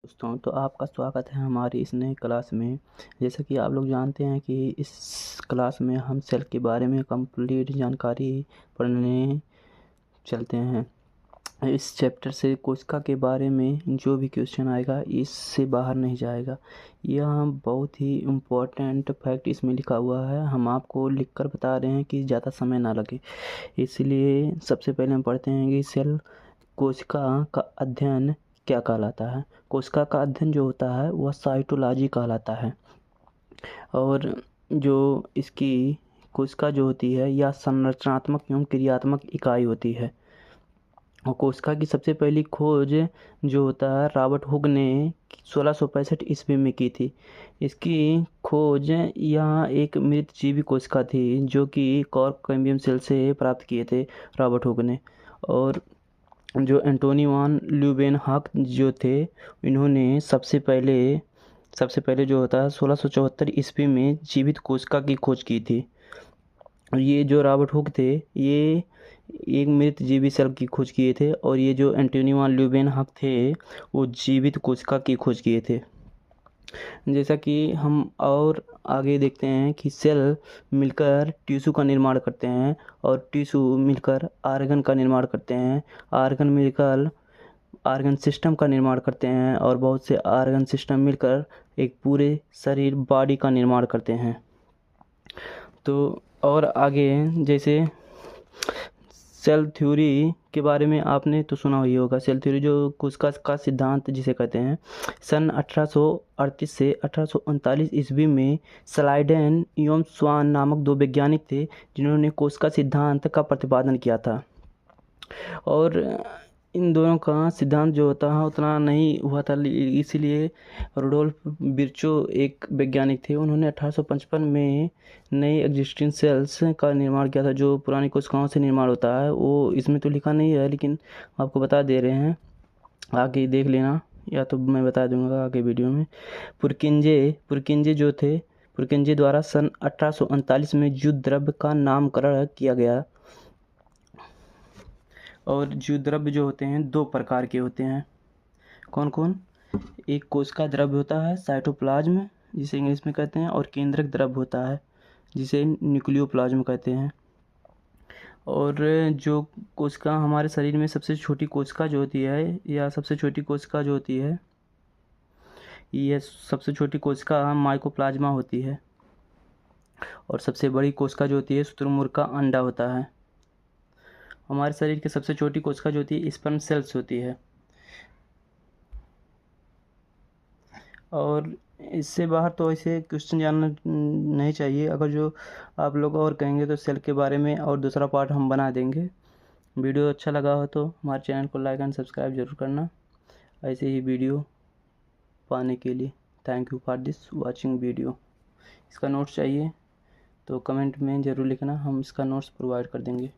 दोस्तों, तो आपका स्वागत है हमारी इस नई क्लास में। जैसा कि आप लोग जानते हैं कि इस क्लास में हम सेल के बारे में कंप्लीट जानकारी पढ़ने चलते हैं। इस चैप्टर से कोशिका के बारे में जो भी क्वेश्चन आएगा इससे बाहर नहीं जाएगा। यह बहुत ही इम्पोर्टेंट फैक्ट इसमें लिखा हुआ है, हम आपको लिखकर बता रहे हैं कि ज़्यादा समय ना लगे। इसलिए सबसे पहले हम पढ़ते हैं कि सेल कोशिका का अध्ययन क्या कहलाता है। कोशिका का अध्ययन जो होता है वह साइटोलॉजी कहलाता है, और जो इसकी कोशिका जो होती है यह संरचनात्मक एवं क्रियात्मक इकाई होती है। और कोशिका की सबसे पहली खोज जो होता है रॉबर्ट हुक ने 1665 ईस्वी में की थी। इसकी खोज यह एक मृत जीवी कोशिका थी जो कि कॉर्क कैम्बियम सेल से प्राप्त किए थे रॉबर्ट हुक ने। और जो एंटोनी वान ल्यूवेनहॉक जो थे, इन्होंने सबसे पहले जो होता है 1674 ईस्वी में जीवित कोशिका की खोज की थी। ये जो रॉबर्ट हुक थे ये एक मृत जीवी सेल की खोज किए थे, और ये जो एंटोनी वान ल्यूवेनहॉक थे वो जीवित कोशिका की खोज किए थे। जैसा कि हम और आगे देखते हैं कि सेल मिलकर टिश्यू का निर्माण करते हैं, और टिश्यू मिलकर आर्गन का निर्माण करते हैं, आर्गन मिलकर आर्गन सिस्टम का निर्माण करते हैं, और बहुत से आर्गन सिस्टम मिलकर एक पूरे शरीर बॉडी का निर्माण करते हैं। तो और आगे जैसे सेल थ्योरी के बारे में आपने तो सुना ही होगा। सेल थ्योरी जो कोशिका का सिद्धांत जिसे कहते हैं, सन 1838 से 1839 ईस्वी में स्लाइडेन एवं स्वान नामक दो वैज्ञानिक थे जिन्होंने कोशिका सिद्धांत का प्रतिपादन किया था। और इन दोनों का सिद्धांत जो होता है उतना नहीं हुआ था, इसीलिए रुडोल्फ विर्चो एक वैज्ञानिक थे, उन्होंने 1855 में नए एग्जिस्टिंग सेल्स का निर्माण किया था जो पुरानी कोशिकाओं से निर्माण होता है। वो इसमें तो लिखा नहीं है लेकिन आपको बता दे रहे हैं, आगे देख लेना, या तो मैं बता दूंगा आगे वीडियो में। पुरकिंजे जो थे, पुरकिंजे द्वारा सन 1839 में युद्ध द्रव्य का नामकरण किया गया। और जो द्रव्य जो होते हैं दो प्रकार के होते हैं। कौन कौन? एक कोशिका द्रव्य होता है साइटोप्लाज्म जिसे इंग्लिश में कहते हैं, और केंद्रक द्रव्य होता है जिसे न्यूक्लियोप्लाज्म कहते हैं। और जो कोशिका हमारे शरीर में सबसे छोटी कोशिका जो होती है, या सबसे छोटी कोशिका जो होती है, यह सबसे छोटी कोशिका माइकोप्लाज्मा होती है। और सबसे बड़ी कोशिका जो होती है शुतुरमुर्ग का अंडा होता है। हमारे शरीर की सबसे छोटी कोशिका जो होती है स्पर्म सेल्स होती है। और इससे बाहर तो ऐसे क्वेश्चन जानना नहीं चाहिए। अगर जो आप लोग और कहेंगे तो सेल के बारे में और दूसरा पार्ट हम बना देंगे। वीडियो अच्छा लगा हो तो हमारे चैनल को लाइक एंड सब्सक्राइब जरूर करना ऐसे ही वीडियो पाने के लिए। Thank you for this watching video. इसका नोट्स चाहिए तो कमेंट में ज़रूर लिखना, हम इसका नोट्स प्रोवाइड कर देंगे।